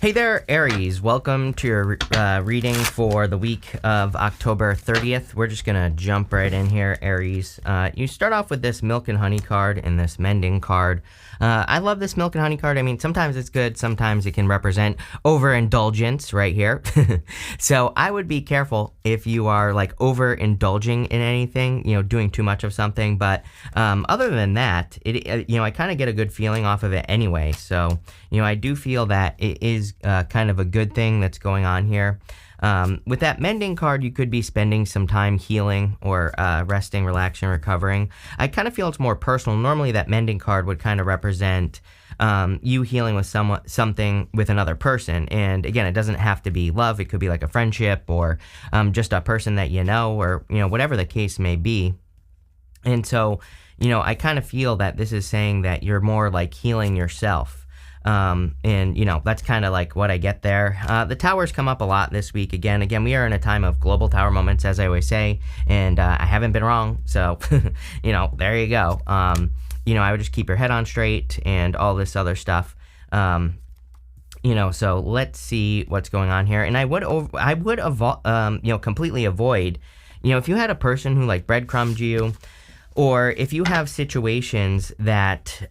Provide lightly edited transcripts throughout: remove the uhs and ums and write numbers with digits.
Hey there, Aries. Welcome to your reading for the week of October 30th. We're just going to jump right in here, Aries. You start off with this Milk and Honey card and this Mending card. I love this Milk and Honey card. I mean, sometimes it's good. Sometimes it can represent overindulgence right here. So I would be careful if you are like overindulging in anything, doing too much of something. But other than that, I kind of get a good feeling off of it anyway. So, I do feel that it is kind of a good thing that's going on here. With that Mending card, you could be spending some time healing or resting, relaxing, recovering. I kind of feel it's more personal. Normally, that Mending card would kind of represent you healing with something with another person. And again, it doesn't have to be love. It could be like a friendship or just a person that you know, or whatever the case may be. And so, I kind of feel that this is saying that you're more like healing yourself. That's kind of like what I get there. The towers come up a lot this week. Again, we are in a time of global tower moments, as I always say, and I haven't been wrong. So, there you go. I would just keep your head on straight and all this other stuff. So let's see what's going on here. And I would completely avoid, if you had a person who like breadcrumbed you, or if you have situations that,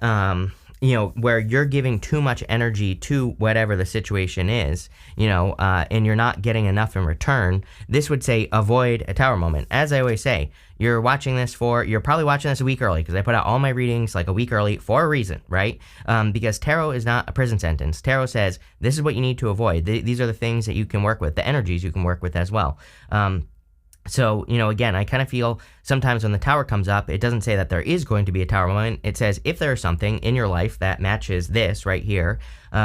where you're giving too much energy to whatever the situation is, and you're not getting enough in return, this would say avoid a tower moment. As I always say, you're probably watching this a week early, because I put out all my readings like a week early for a reason, right? Because tarot is not a prison sentence. Tarot says this is what you need to avoid. These are the things that you can work with, the energies you can work with as well. So, again, I kind of feel sometimes when the tower comes up, it doesn't say that there is going to be a tower moment. It says if there is something in your life that matches this right here,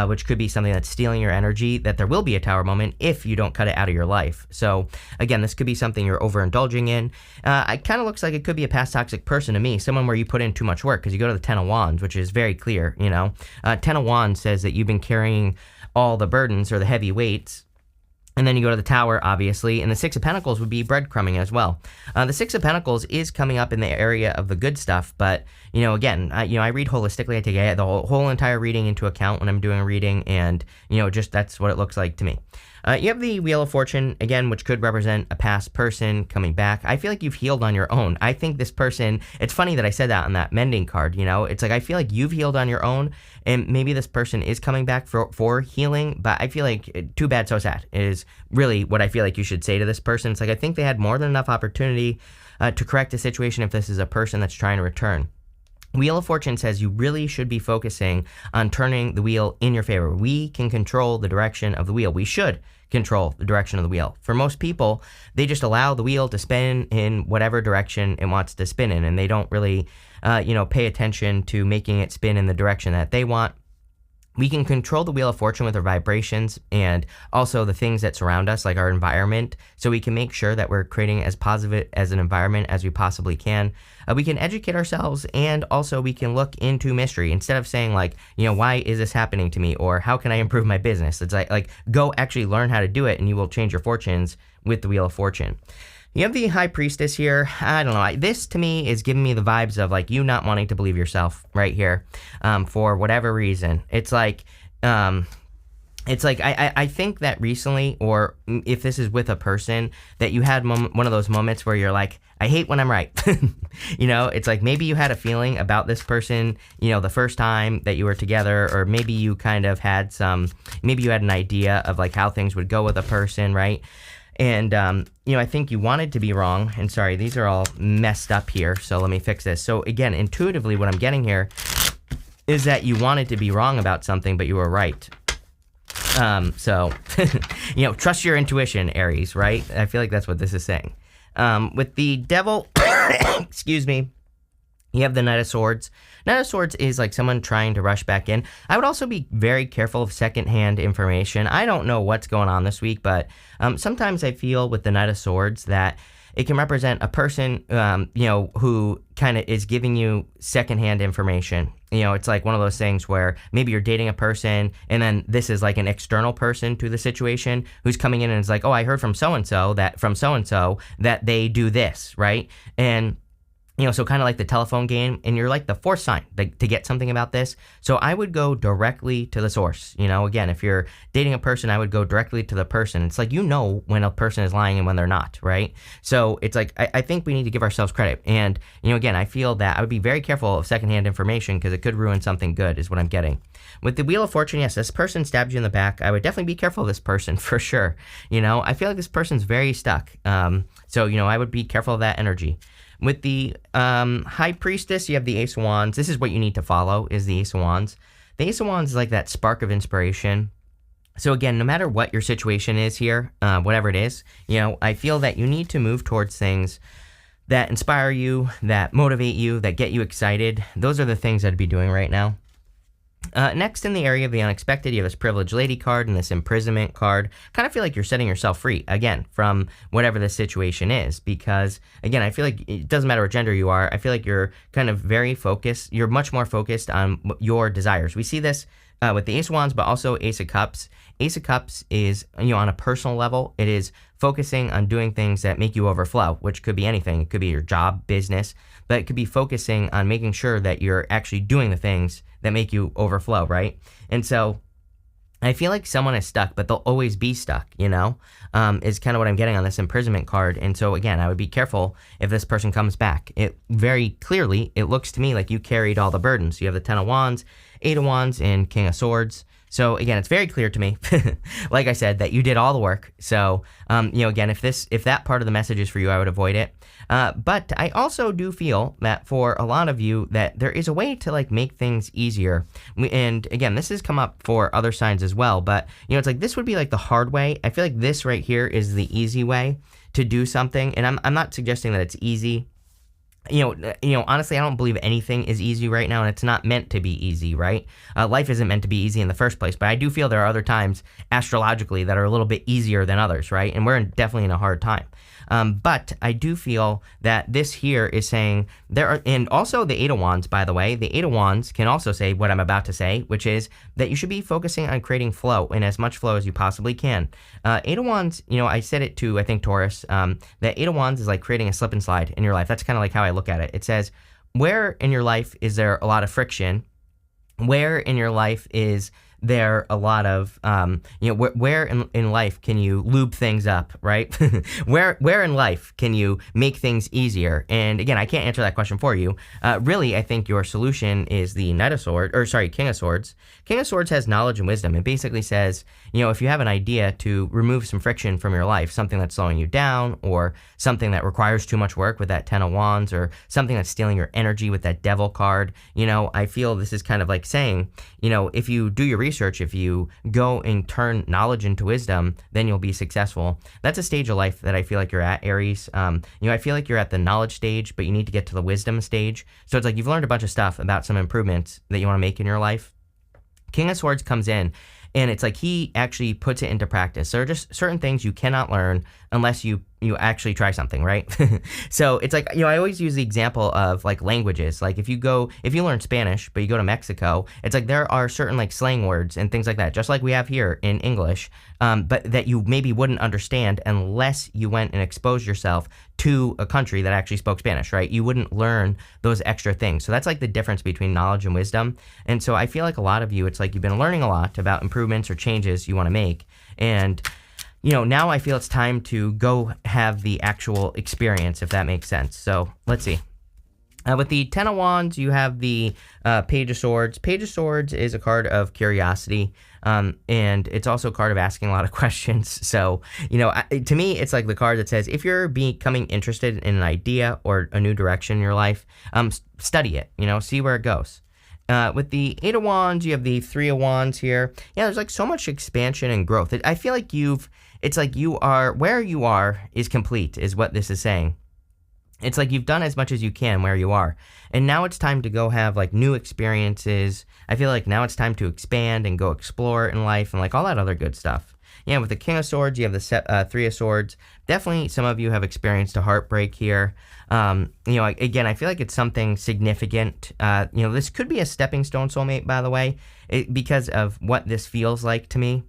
which could be something that's stealing your energy, that there will be a tower moment if you don't cut it out of your life. So, again, this could be something you're overindulging in. It kind of looks like it could be a past toxic person to me, someone where you put in too much work, because you go to the Ten of Wands, which is very clear, Ten of Wands says that you've been carrying all the burdens or the heavy weights. And then you go to the Tower, obviously, and the Six of Pentacles would be breadcrumbing as well. The Six of Pentacles is coming up in the area of the good stuff, but, again, I read holistically. I take the whole entire reading into account when I'm doing a reading, and, just that's what it looks like to me. You have the Wheel of Fortune, again, which could represent a past person coming back. I feel like you've healed on your own. I think this person, it's funny that I said that on that Mending card, it's like I feel like you've healed on your own, and maybe this person is coming back for healing, but I feel like too bad, so sad is really what I feel like you should say to this person. It's like I think they had more than enough opportunity to correct the situation if this is a person that's trying to return. Wheel of Fortune says you really should be focusing on turning the wheel in your favor. We can control the direction of the wheel. We should control the direction of the wheel. For most people, they just allow the wheel to spin in whatever direction it wants to spin in, and they don't really, pay attention to making it spin in the direction that they want. We can control the Wheel of Fortune with our vibrations and also the things that surround us, like our environment, so we can make sure that we're creating as positive as an environment as we possibly can. We can educate ourselves, and also we can look into mystery instead of saying like, why is this happening to me, or how can I improve my business? It's like go actually learn how to do it, and you will change your fortunes with the Wheel of Fortune. You have the High Priestess here. I don't know. This, to me, is giving me the vibes of, like, you not wanting to believe yourself right here for whatever reason. It's like I think that recently, or if this is with a person, that you had one of those moments where you're like, I hate when I'm right. It's like maybe you had a feeling about this person, the first time that you were together, or maybe you kind of had maybe you had an idea of, like, how things would go with a person, right? And, I think you wanted to be wrong. And sorry, these are all messed up here, so let me fix this. So again, intuitively, what I'm getting here is that you wanted to be wrong about something, but you were right. Trust your intuition, Aries, right? I feel like that's what this is saying. With the Devil, excuse me, you have the Knight of Swords. Knight of Swords is like someone trying to rush back in. I would also be very careful of secondhand information. I don't know what's going on this week, but sometimes I feel with the Knight of Swords that it can represent a person, who kind of is giving you secondhand information. It's like one of those things where maybe you're dating a person, and then this is like an external person to the situation who's coming in and is like, oh, I heard from so-and-so that they do this, right? And So kind of like the telephone game, and you're like the fourth sign to get something about this. So I would go directly to the source. Again, if you're dating a person, I would go directly to the person. It's like, when a person is lying and when they're not, right? So it's like, I think we need to give ourselves credit. And, again, I feel that I would be very careful of secondhand information because it could ruin something good is what I'm getting. With the Wheel of Fortune, yes, this person stabbed you in the back. I would definitely be careful of this person for sure. I feel like this person's very stuck. So, I would be careful of that energy. With the High Priestess, you have the Ace of Wands. This is what you need to follow, is the Ace of Wands. The Ace of Wands is like that spark of inspiration. So again, no matter what your situation is here, whatever it is, I feel that you need to move towards things that inspire you, that motivate you, that get you excited. Those are the things I'd be doing right now. Next, in the area of the unexpected, you have this Privileged Lady card and this Imprisonment card. Kind of feel like you're setting yourself free, again, from whatever the situation is. Because, again, I feel like it doesn't matter what gender you are. I feel like you're kind of very focused. You're much more focused on your desires. We see this with the Ace of Wands, but also Ace of Cups. Ace of Cups is, on a personal level, it is focusing on doing things that make you overflow, which could be anything. It could be your job, business, but it could be focusing on making sure that you're actually doing the things that make you overflow, right? And so I feel like someone is stuck, but they'll always be stuck, is kind of what I'm getting on this Imprisonment card. And so, again, I would be careful if this person comes back. It very clearly, it looks to me like you carried all the burdens. You have the Ten of Wands, Eight of Wands, and King of Swords. So, again, it's very clear to me, like I said, that you did all the work. So, again, if that part of the message is for you, I would avoid it. But I also do feel that for a lot of you that there is a way to make things easier. And again, this has come up for other signs as well, but it's like this would be like the hard way. I feel like this right here is the easy way to do something. And I'm not suggesting that it's easy. Honestly, I don't believe anything is easy right now, and it's not meant to be easy, right? Life isn't meant to be easy in the first place, but I do feel there are other times astrologically that are a little bit easier than others, right? And we're definitely in a hard time. But I do feel that this here is saying and also the Eight of Wands, by the way, the Eight of Wands can also say what I'm about to say, which is that you should be focusing on creating flow, and as much flow as you possibly can. Eight of Wands, I said it to, I think, Taurus, that Eight of Wands is like creating a slip and slide in your life. That's kind of like how I look at it. It says, where in your life is there a lot of friction? Where in your life is there a lot of, where in life can you lube things up, right? where in life can you make things easier? And again, I can't answer that question for you. Really, I think your solution is the King of Swords. King of Swords has knowledge and wisdom. It basically says, if you have an idea to remove some friction from your life, something that's slowing you down, or something that requires too much work with that Ten of Wands, or something that's stealing your energy with that Devil card, I feel this is kind of like saying, if you do your research, if you go and turn knowledge into wisdom, then you'll be successful. That's a stage of life that I feel like you're at, Aries. I feel like you're at the knowledge stage, but you need to get to the wisdom stage. So it's like you've learned a bunch of stuff about some improvements that you want to make in your life. King of Swords comes in, and it's like he actually puts it into practice. There are just certain things you cannot learn unless you actually try something, right? So it's like, I always use the example of like languages. Like if you learn Spanish, but you go to Mexico, it's like there are certain like slang words and things like that, just like we have here in English, but that you maybe wouldn't understand unless you went and exposed yourself to a country that actually spoke Spanish, right? You wouldn't learn those extra things. So that's like the difference between knowledge and wisdom. And so I feel like a lot of you, it's like you've been learning a lot about improvements or changes you want to make. And now I feel it's time to go have the actual experience, if that makes sense. So let's see. With the Ten of Wands, you have the Page of Swords. Page of Swords is a card of curiosity, and it's also a card of asking a lot of questions. So, to me, it's like the card that says, if you're becoming interested in an idea or a new direction in your life, study it, see where it goes. With the Eight of Wands, you have the Three of Wands here. Yeah, there's like so much expansion and growth. I feel like where you are is complete, is what this is saying. It's like you've done as much as you can where you are. And now it's time to go have like new experiences. I feel like now it's time to expand and go explore in life and like all that other good stuff. Yeah, with the King of Swords, you have the Three of Swords. Definitely some of you have experienced a heartbreak here. Again, I feel like it's something significant. This could be a stepping stone soulmate, by the way, because of what this feels like to me.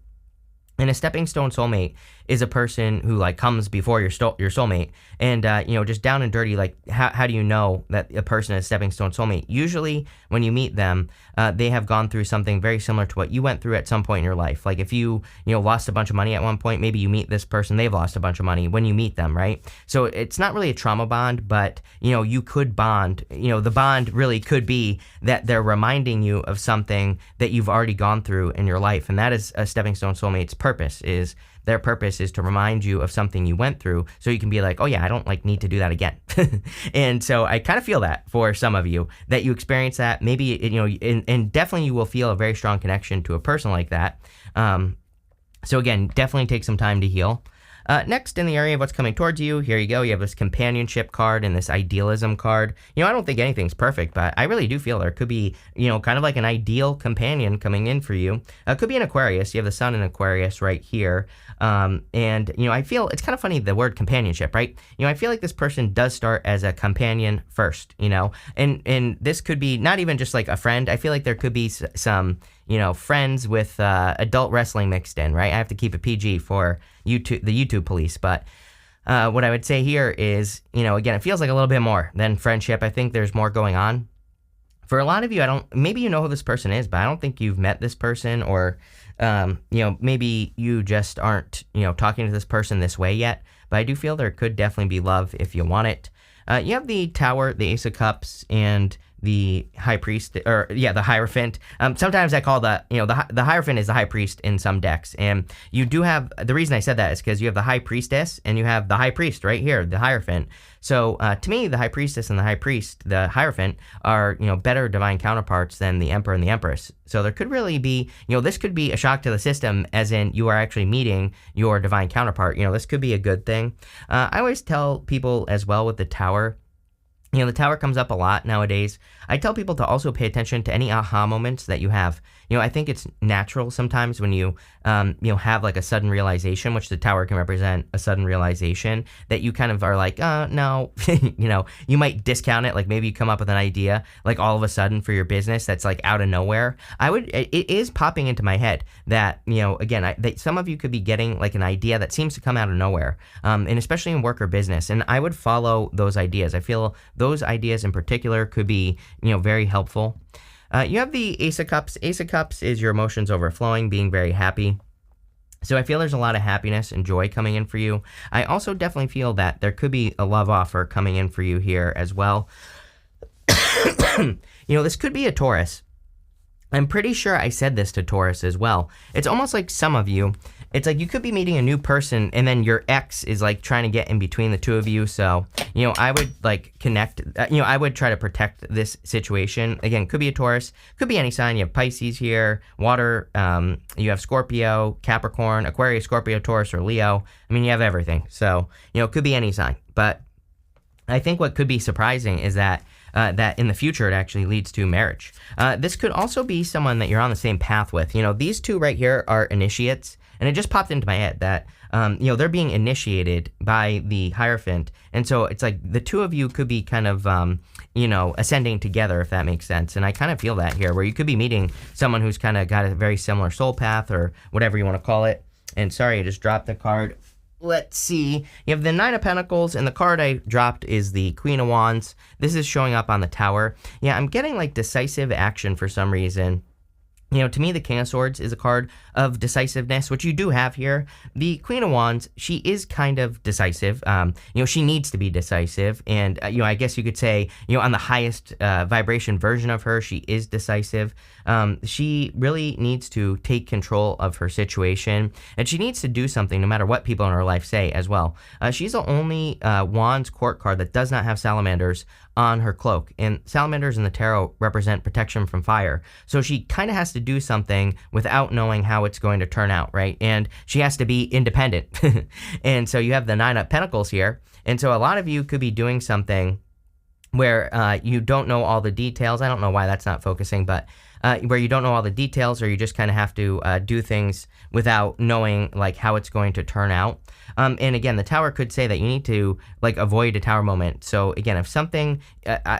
And a stepping stone soulmate is a person who like comes before your soulmate. And just down and dirty, like how do you know that a person is a stepping stone soulmate? Usually when you meet them, they have gone through something very similar to what you went through at some point in your life. Like if you lost a bunch of money at one point, maybe you meet this person, they've lost a bunch of money when you meet them, right? So it's not really a trauma bond, but you could bond. The bond really could be that they're reminding you of something that you've already gone through in your life, and that is a stepping stone soulmate's their purpose is to remind you of something you went through, so you can be like, oh yeah, I don't need to do that again. And so I kind of feel that for some of you that you experience that. Maybe and definitely you will feel a very strong connection to a person like that. So again, definitely take some time to heal. Next, in the area of what's coming towards you, here you go. You have this companionship card and this idealism card. I don't think anything's perfect, but I really do feel there could be, kind of like an ideal companion coming in for you. It could be an Aquarius. You have the sun in Aquarius right here. I feel it's kind of funny, the word companionship, right? I feel like this person does start as a companion first, and this could be not even just like a friend. I feel like there could be some, friends with adult wrestling mixed in, right? I have to keep it PG for YouTube, the YouTube police, but what I would say here is, again, it feels like a little bit more than friendship. I think there's more going on. For a lot of you, maybe you know who this person is, but I don't think you've met this person, or, maybe you just aren't, talking to this person this way yet, but I do feel there could definitely be love if you want it. You have the Tower, the Ace of Cups, and the High Priest, the Hierophant. Sometimes I call the Hierophant is the High Priest in some decks, and you do have, the reason I said that is because you have the High Priestess and you have the High Priest right here, the Hierophant. So to me, the High Priestess and the High Priest, the Hierophant, are better divine counterparts than the Emperor and the Empress. So there could really be, this could be a shock to the system, as in you are actually meeting your divine counterpart. This could be a good thing. I always tell people as well with the Tower. The Tower comes up a lot nowadays. I tell people to also pay attention to any aha moments that you have. I think it's natural sometimes when you, have like a sudden realization, which the Tower can represent a sudden realization, that you kind of are like, no, you might discount it. Like maybe you come up with an idea, like all of a sudden for your business that's like out of nowhere. It is popping into my head that, again, that some of you could be getting like an idea that seems to come out of nowhere, and especially in work or business. And I would follow those ideas. I feel those ideas in particular could be, very helpful. You have the Ace of Cups. Ace of Cups is your emotions overflowing, being very happy. So I feel there's a lot of happiness and joy coming in for you. I also definitely feel that there could be a love offer coming in for you here as well. This could be a Taurus. I'm pretty sure I said this to Taurus as well. It's almost like some of you, it's like you could be meeting a new person and then your ex is like trying to get in between the two of you. So, I would like connect, I would try to protect this situation. Again, could be a Taurus, could be any sign. You have Pisces here, water, you have Scorpio, Capricorn, Aquarius, Scorpio, Taurus, or Leo. You have everything. So, it could be any sign. But I think what could be surprising is that in the future it actually leads to marriage. This could also be someone that you're on the same path with. These two right here are initiates, and it just popped into my head that they're being initiated by the Hierophant, and so it's like the two of you could be kind of ascending together, if that makes sense. And I kind of feel that here, where you could be meeting someone who's kind of got a very similar soul path, or whatever you want to call it. And sorry, I just dropped the card. Let's see. You have the Nine of Pentacles, and the card I dropped is the Queen of Wands. This is showing up on the Tower. Yeah, I'm getting like decisive action for some reason. To me, the King of Swords is a card of decisiveness, which you do have here. The Queen of Wands, she is kind of decisive. She needs to be decisive. And, I guess you could say, on the highest vibration version of her, she is decisive. She really needs to take control of her situation, and she needs to do something no matter what people in her life say as well. She's the only Wands court card that does not have salamanders on her cloak, and salamanders in the tarot represent protection from fire. So she kind of has to do something without knowing how it's going to turn out, right? And she has to be independent. And so you have the Nine of Pentacles here, and so a lot of you could be doing something where you don't know all the details. I don't know why that's not focusing, but where you don't know all the details, or you just kind of have to do things without knowing like how it's going to turn out. And again, the Tower could say that you need to like avoid a Tower moment. So again, if something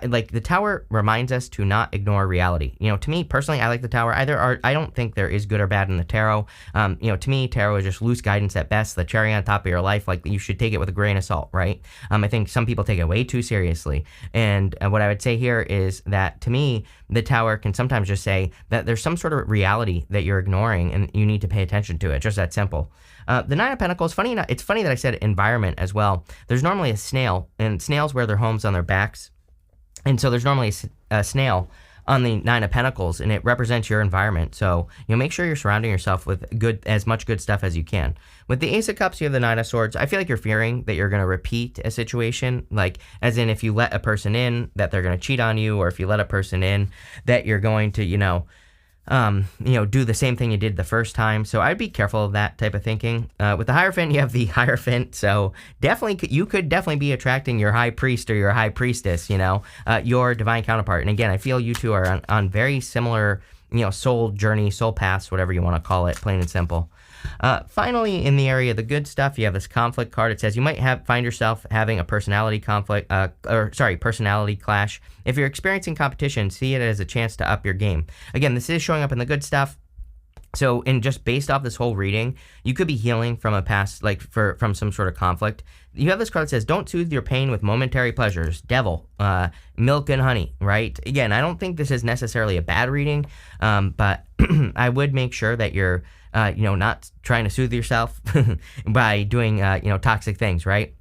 like the Tower reminds us to not ignore reality. To me personally, I like the Tower. I don't think there is good or bad in the tarot. To me, tarot is just loose guidance at best, the cherry on top of your life. Like, you should take it with a grain of salt, right? I think some people take it way too seriously. And what I would say here is that to me, the Tower can sometimes just say that there's some sort of reality that you're ignoring and you need to pay attention to it. Just that simple. The Nine of Pentacles, it's funny that I said environment as well. There's normally a snail, and snails wear their homes on their backs. And so there's normally a snail on the Nine of Pentacles, and it represents your environment. So make sure you're surrounding yourself with as much good stuff as you can. With the Ace of Cups, you have the Nine of Swords. I feel like you're fearing that you're going to repeat a situation, like as in if you let a person in, that they're going to cheat on you, or if you let a person in, that you're going to, do the same thing you did the first time. So I'd be careful of that type of thinking. With the Hierophant, you have the Hierophant. So you could definitely be attracting your High Priest or your High Priestess, your divine counterpart. And again, I feel you two are on very similar, soul journey, soul paths, whatever you want to call it, plain and simple. Finally, in the area of the good stuff, you have this conflict card. It says you might find yourself having a personality personality clash. If you're experiencing competition, see it as a chance to up your game. Again, this is showing up in the good stuff. So, just based off this whole reading, you could be healing from a past, from some sort of conflict. You have this card that says, don't soothe your pain with momentary pleasures. Devil, milk and honey, right? Again, I don't think this is necessarily a bad reading, but I would make sure that you're not trying to soothe yourself by doing, toxic things, right?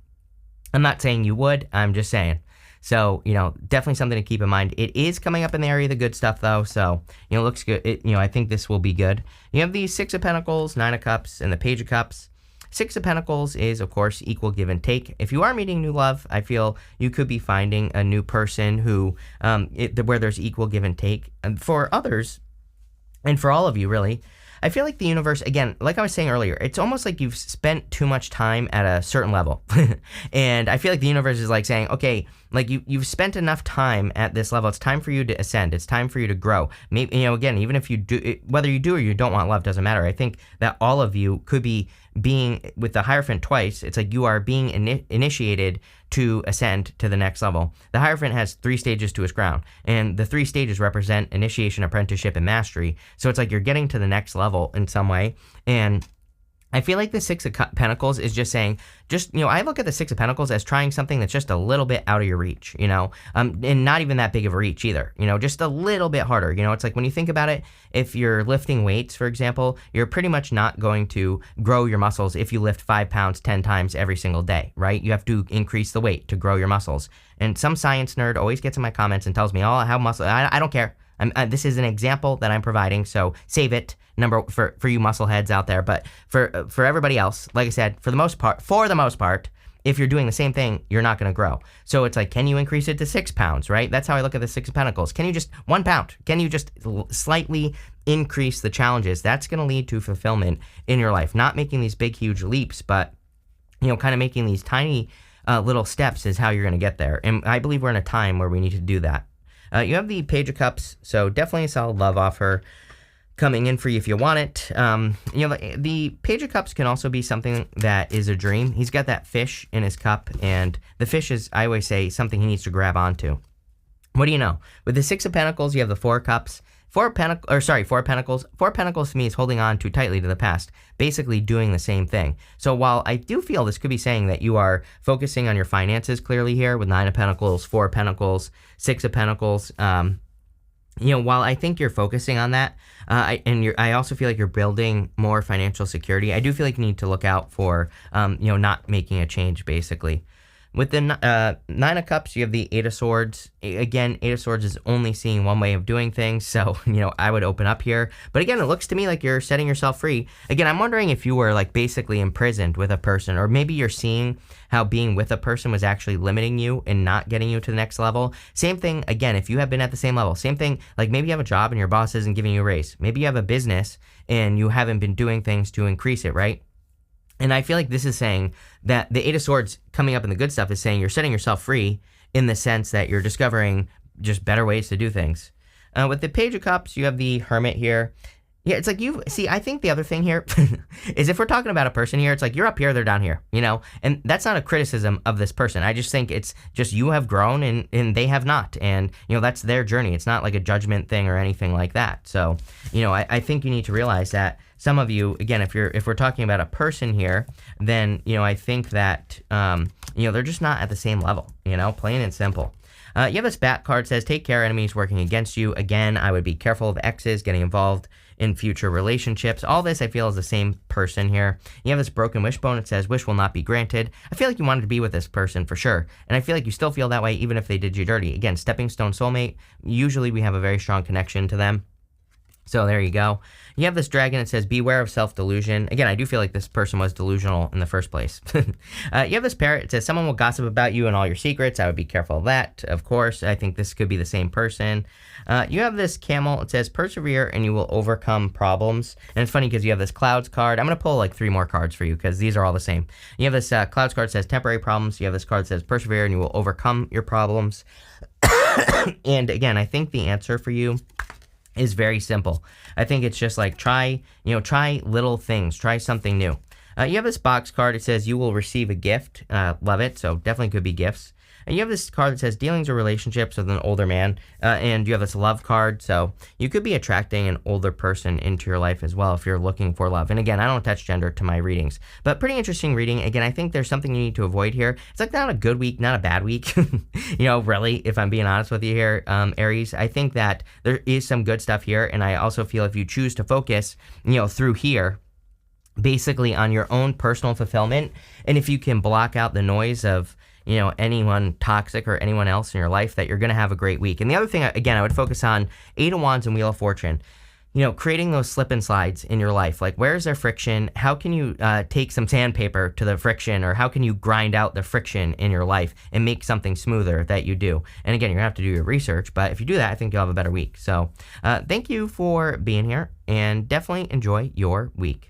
I'm not saying you would, I'm just saying. So, definitely something to keep in mind. It is coming up in the area of the good stuff, though, so, looks good. I think this will be good. You have the Six of Pentacles, Nine of Cups, and the Page of Cups. Six of Pentacles is, of course, equal give and take. If you are meeting new love, I feel you could be finding a new person who, where there's equal give and take. And for others, and for all of you, really, I feel like the universe, again, like I was saying earlier, it's almost like you've spent too much time at a certain level. And I feel like the universe is like saying, okay, like you've spent enough time at this level. It's time for you to ascend. It's time for you to grow. Maybe, again, even if you do, whether you do or you don't want love, doesn't matter. I think that all of you could be being, with the Hierophant twice, it's like you are being initiated to ascend to the next level. The Hierophant has 3 stages to his crown, and the 3 stages represent initiation, apprenticeship, and mastery. So it's like you're getting to the next level in some way. And I feel like the Six of Pentacles is just saying, I look at the Six of Pentacles as trying something that's just a little bit out of your reach, and not even that big of a reach either, just a little bit harder. It's like when you think about it, if you're lifting weights, for example, you're pretty much not going to grow your muscles if you lift 5 pounds 10 times every single day, right? You have to increase the weight to grow your muscles. And some science nerd always gets in my comments and tells me, oh, how muscle, I don't care. This is an example that I'm providing, so save it. For you muscle heads out there, but for everybody else, like I said, for the most part, if you're doing the same thing, you're not going to grow. So it's like, can you increase it to 6 pounds, right? That's how I look at the Six of Pentacles. Can you just 1 pound? Can you just slightly increase the challenges? That's going to lead to fulfillment in your life. Not making these big, huge leaps, but kind of making these tiny little steps is how you're going to get there. And I believe we're in a time where we need to do that. You have the Page of Cups, so definitely a solid love offer coming in for you if you want it. The Page of Cups can also be something that is a dream. He's got that fish in his cup, and the fish is, I always say, something he needs to grab onto. What do you know? With the Six of Pentacles, you have the Four of Cups. Four of Pentacles. Four of Pentacles to me is holding on too tightly to the past, basically doing the same thing. So while I do feel this could be saying that you are focusing on your finances clearly here with Nine of Pentacles, Four of Pentacles, Six of Pentacles, while I think you're focusing on that, I also feel like you're building more financial security. I do feel like you need to look out for, not making a change, basically. With the Nine of Cups, you have the Eight of Swords. Again, Eight of Swords is only seeing one way of doing things, so, I would open up here. But again, it looks to me like you're setting yourself free. Again, I'm wondering if you were, basically imprisoned with a person, or maybe you're seeing how being with a person was actually limiting you and not getting you to the next level. Same thing, again, if you have been at the same level. Same thing, like maybe you have a job and your boss isn't giving you a raise. Maybe you have a business and you haven't been doing things to increase it, right? And I feel like this is saying that the Eight of Swords coming up in the good stuff is saying you're setting yourself free in the sense that you're discovering just better ways to do things. With the Page of Cups, you have the Hermit here. Yeah, it's like I think the other thing here is if we're talking about a person here, it's like you're up here, they're down here, and that's not a criticism of this person. I just think it's just you have grown and they have not. And, that's their journey. It's not like a judgment thing or anything like that. So, I think you need to realize that some of you, again, if we're talking about a person here, then, I think that, they're just not at the same level, plain and simple. You have this Bat card, says, take care, enemies working against you. Again, I would be careful of exes getting involved in future relationships. All this I feel is the same person here. You have this Broken Wishbone. It says, wish will not be granted. I feel like you wanted to be with this person for sure. And I feel like you still feel that way even if they did you dirty. Again, Stepping Stone Soulmate. Usually we have a very strong connection to them. So there you go. You have this Dragon. It says, beware of self-delusion. Again, I do feel like this person was delusional in the first place. You have this Parrot. It says, someone will gossip about you and all your secrets. I would be careful of that, of course. I think this could be the same person. You have this Camel. It says, persevere and you will overcome problems. And it's funny because you have this Clouds card. I'm going to pull like 3 more cards for you because these are all the same. You have this Clouds card that says, temporary problems. You have this card that says, persevere and you will overcome your problems. And again, I think the answer for you is very simple. I think it's just like try little things, try something new. You have this Box card. It says you will receive a gift. Love it. So definitely could be gifts. And you have this card that says dealings or relationships with an older man. And you have this Love card. So you could be attracting an older person into your life as well if you're looking for love. And again, I don't attach gender to my readings. But pretty interesting reading. Again, I think there's something you need to avoid here. It's like not a good week, not a bad week. Really, if I'm being honest with you here, Aries, I think that there is some good stuff here. And I also feel if you choose to focus, through here, basically on your own personal fulfillment, and if you can block out the noise of anyone toxic or anyone else in your life, that you're going to have a great week. And the other thing, again, I would focus on 8 of Wands and Wheel of Fortune. Creating those slip and slides in your life. Like, where is there friction? How can you take some sandpaper to the friction, or how can you grind out the friction in your life and make something smoother that you do? And again, you're going to have to do your research, but if you do that, I think you'll have a better week. So thank you for being here, and definitely enjoy your week.